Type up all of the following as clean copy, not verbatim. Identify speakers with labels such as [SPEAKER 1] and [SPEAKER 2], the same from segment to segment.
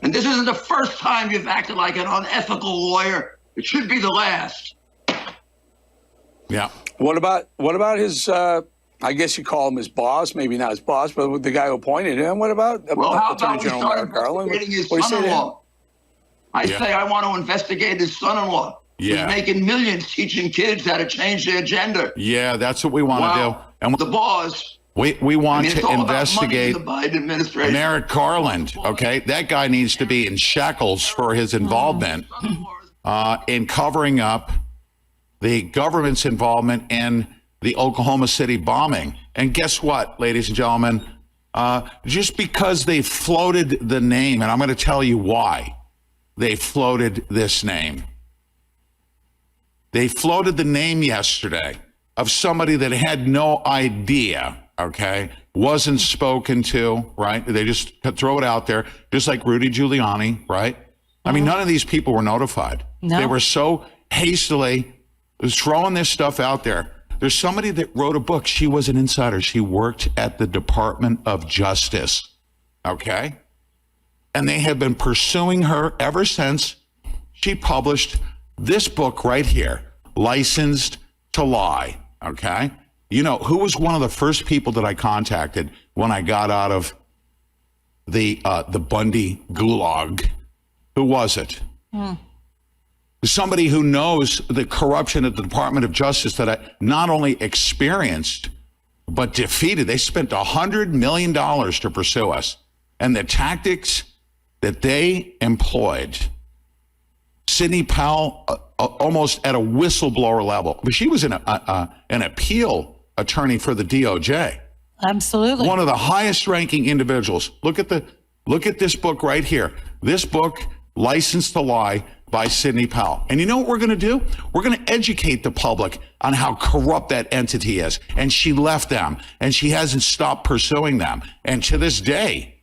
[SPEAKER 1] And this isn't the first time you've acted like an unethical lawyer. It should be the last.
[SPEAKER 2] Yeah.
[SPEAKER 3] What about his, I guess you call him his boss, maybe not his boss, but the guy who appointed him? What about
[SPEAKER 1] Well, how
[SPEAKER 3] Attorney
[SPEAKER 1] about we
[SPEAKER 3] General
[SPEAKER 1] start
[SPEAKER 3] Merrick Garland?
[SPEAKER 1] investigating his
[SPEAKER 3] What do you say to him?
[SPEAKER 1] son-in-law? I say I want to investigate his son-in-law.
[SPEAKER 2] Yeah.
[SPEAKER 1] He's making millions teaching kids how to change their gender.
[SPEAKER 2] Yeah, that's what we want to do. And
[SPEAKER 1] the boss.
[SPEAKER 2] We want
[SPEAKER 1] it's
[SPEAKER 2] to
[SPEAKER 1] all
[SPEAKER 2] investigate
[SPEAKER 1] about money in the Biden administration.
[SPEAKER 2] Merrick Garland, okay? That guy needs to be in shackles for his involvement in covering up the government's involvement in the Oklahoma City bombing. And guess what, ladies and gentlemen? Just because they floated the name, and I'm going to tell you why they floated this name. They floated the name yesterday of somebody that had no idea, okay, wasn't spoken to, right? They just throw it out there, just like Rudy Giuliani, right? I mean, none of these people were notified.
[SPEAKER 4] No.
[SPEAKER 2] They were so hastily throwing this stuff out there. There's somebody that wrote a book. She was an insider. She worked at the Department of Justice, okay? And they have been pursuing her ever since she published this book right here, Licensed to Lie, okay? You know, who was one of the first people that I contacted when I got out of the Bundy gulag? Who was it? Somebody who knows the corruption at the Department of Justice that I not only experienced, but defeated. They spent $100 million to pursue us. And the tactics that they employed, Sidney Powell, almost at a whistleblower level, but she was an appeal attorney for the DOJ.
[SPEAKER 4] Absolutely.
[SPEAKER 2] One of the highest ranking individuals. Look at this book right here. This book, Licensed to Lie, by Sidney Powell. And you know what we're going to do? We're going to educate the public on how corrupt that entity is. And she left them, and she hasn't stopped pursuing them. And to this day,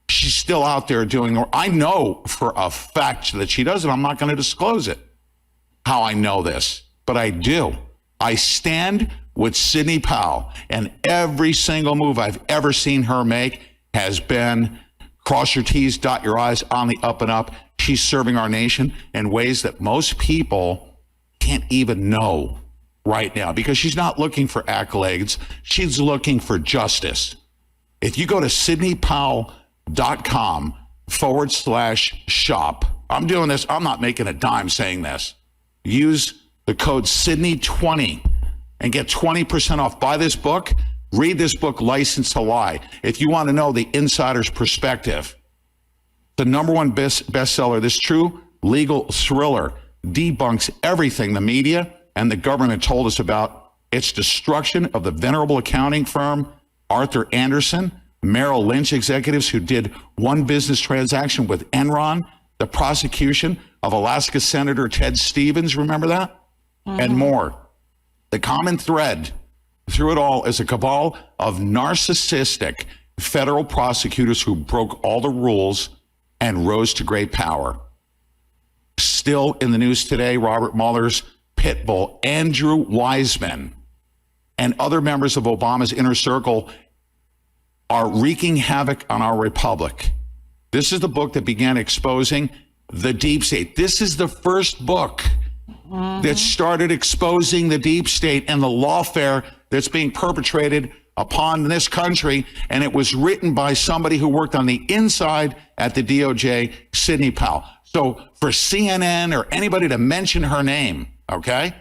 [SPEAKER 2] she's still out there doing, I know for a fact that she does it. I'm not going to disclose it, how I know this, but I do. I stand with Sidney Powell, and every single move I've ever seen her make has been cross your T's, dot your I's, on the up and up. She's serving our nation in ways that most people can't even know right now, because she's not looking for accolades. She's looking for justice. If you go to SidneyPowell.com/shop, I'm doing this. I'm not making a dime saying this. Use the code Sidney20 and get 20% off. Buy this book. Read this book, Licensed to Lie. If you want to know the insider's perspective, the #1 bestseller, this true legal thriller debunks everything the media and the government told us about. Its destruction of the venerable accounting firm, Arthur Andersen, Merrill Lynch executives who did one business transaction with Enron, the prosecution of Alaska Senator Ted Stevens, remember that? And more. The common thread through it all is a cabal of narcissistic federal prosecutors who broke all the rules and rose to great power. Still in the news today, Robert Mueller's pit bull, Andrew Wiseman, and other members of Obama's inner circle are wreaking havoc on our republic. This is the book that began exposing the deep state. This is the first book that started exposing the deep state and the lawfare that's being perpetrated upon this country. And it was written by somebody who worked on the inside at the DOJ, Sidney Powell. So for CNN or anybody to mention her name, okay,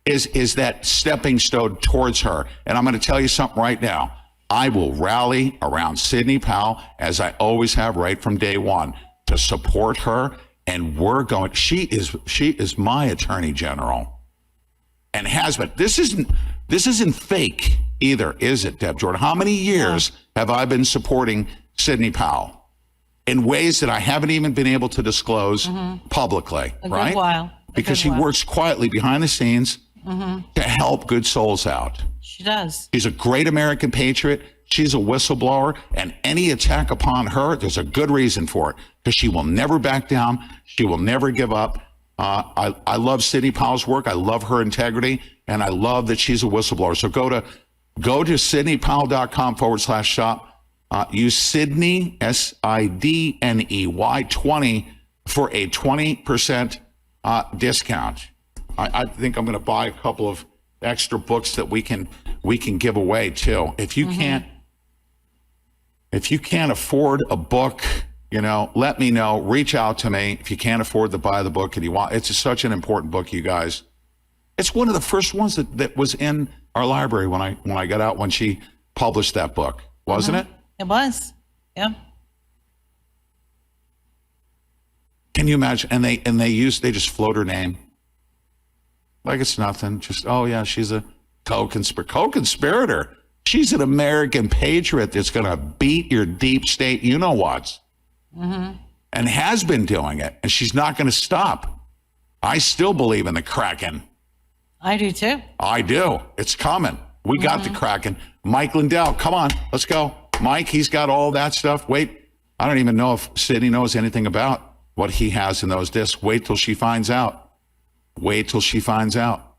[SPEAKER 2] is that stepping stone towards her. And I'm going to tell you something right now. I will rally around Sidney Powell, as I always have right from day one, to support her. And we're going, she is my attorney general and has been. This isn't fake either, is it, Deb Jordan? How many years have I been supporting Sidney Powell in ways that I haven't even been able to disclose publicly, right?
[SPEAKER 4] Good while.
[SPEAKER 2] Because she works quietly behind the scenes to help good souls out.
[SPEAKER 4] She does.
[SPEAKER 2] She's a great American patriot. She's a whistleblower, and any attack upon her, there's a good reason for it, because she will never back down. She will never give up. I love Sidney Powell's work. I love her integrity, and I love that she's a whistleblower. So go to SidneyPowell.com/shop. Use Sidney, SIDNEY 20 for a 20% discount. I think I'm going to buy a couple of extra books that we can give away too. If you can't afford a book, let me know. Reach out to me if you can't afford to buy the book and you want. It's such an important book, you guys. It's one of the first ones that was in our library when I got out when she published that book, wasn't it?
[SPEAKER 4] It was. Yeah.
[SPEAKER 2] Can you imagine? And they just float her name like it's nothing. Just, oh yeah, she's a co-conspirator. She's an American patriot that's going to beat your deep state you-know-whats. And has been doing it. And she's not going to stop. I still believe in the Kraken.
[SPEAKER 4] I do too.
[SPEAKER 2] I do. It's coming. We got the Kraken. Mike Lindell, come on, let's go. Mike, he's got all that stuff. Wait, I don't even know if Sidney knows anything about what he has in those discs. Wait till she finds out. Wait till she finds out.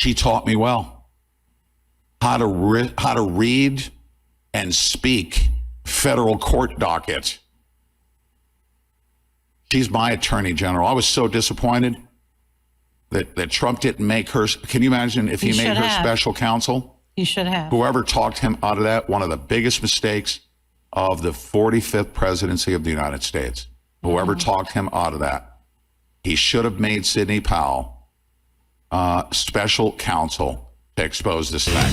[SPEAKER 2] She taught me well how to read and speak federal court dockets. She's my attorney general. I was so disappointed that Trump didn't make her. Can you imagine if he made her special counsel?
[SPEAKER 4] He should have.
[SPEAKER 2] Whoever talked him out of that, one of the biggest mistakes of the 45th presidency of the United States. Whoever talked him out of that, he should have made Sidney Powell special counsel to expose this thing.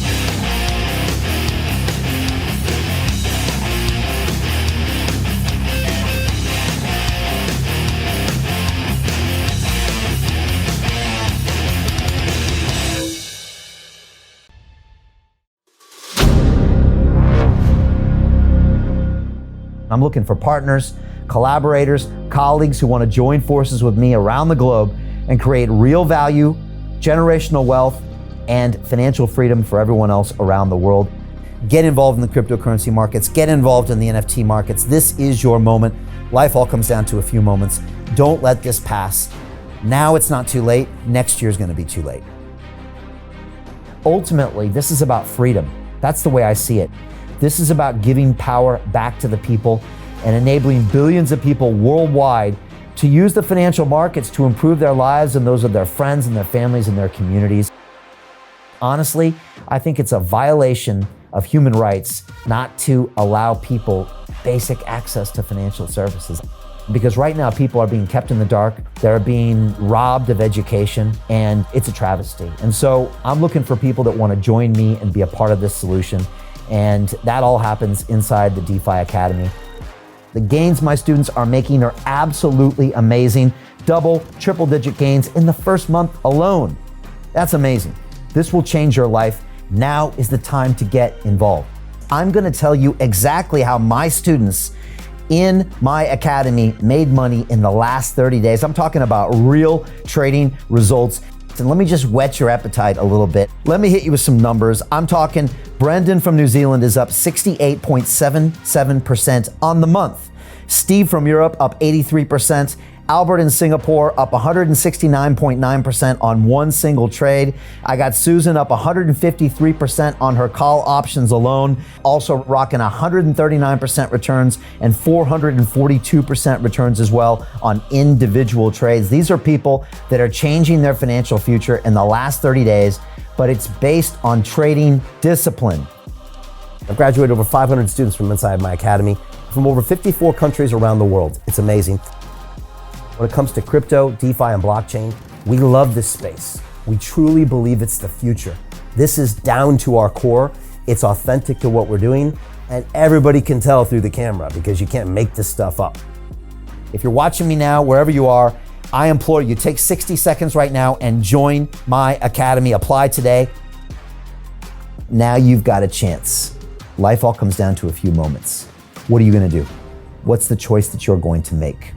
[SPEAKER 5] I'm looking for partners, collaborators, colleagues who want to join forces with me around the globe and create real value, generational wealth, and financial freedom for everyone else around the world. Get involved in the cryptocurrency markets, get involved in the NFT markets. This is your moment. Life all comes down to a few moments. Don't let this pass. Now it's not too late. Next year's going to be too late. Ultimately, this is about freedom. That's the way I see it. This is about giving power back to the people and enabling billions of people worldwide to use the financial markets to improve their lives and those of their friends and their families and their communities. Honestly, I think it's a violation of human rights not to allow people basic access to financial services. Because right now people are being kept in the dark, they're being robbed of education, and it's a travesty. And so I'm looking for people that want to join me and be a part of this solution. And that all happens inside the DeFi Academy. The gains my students are making are absolutely amazing. Double, triple-digit gains in the first month alone. That's amazing. This will change your life. Now is the time to get involved. I'm going to tell you exactly how my students in my academy made money in the last 30 days. I'm talking about real trading results. And let me just whet your appetite a little bit. Let me hit you with some numbers. I'm talking Brendan from New Zealand is up 68.77% on the month. Steve from Europe up 83%. Albert in Singapore up 169.9% on one single trade. I got Susan up 153% on her call options alone. Also rocking 139% returns and 442% returns as well on individual trades. These are people that are changing their financial future in the last 30 days, but it's based on trading discipline.
[SPEAKER 6] I've graduated over 500 students from inside my academy from over 54 countries around the world. It's amazing. When it comes to crypto, DeFi, and blockchain, we love this space. We truly believe it's the future. This is down to our core. It's authentic to what we're doing, and everybody can tell through the camera because you can't make this stuff up.
[SPEAKER 5] If you're watching me now, wherever you are, I implore you, take 60 seconds right now and join my academy. Apply today. Now you've got a chance. Life all comes down to a few moments. What are you going to do? What's the choice that you're going to make?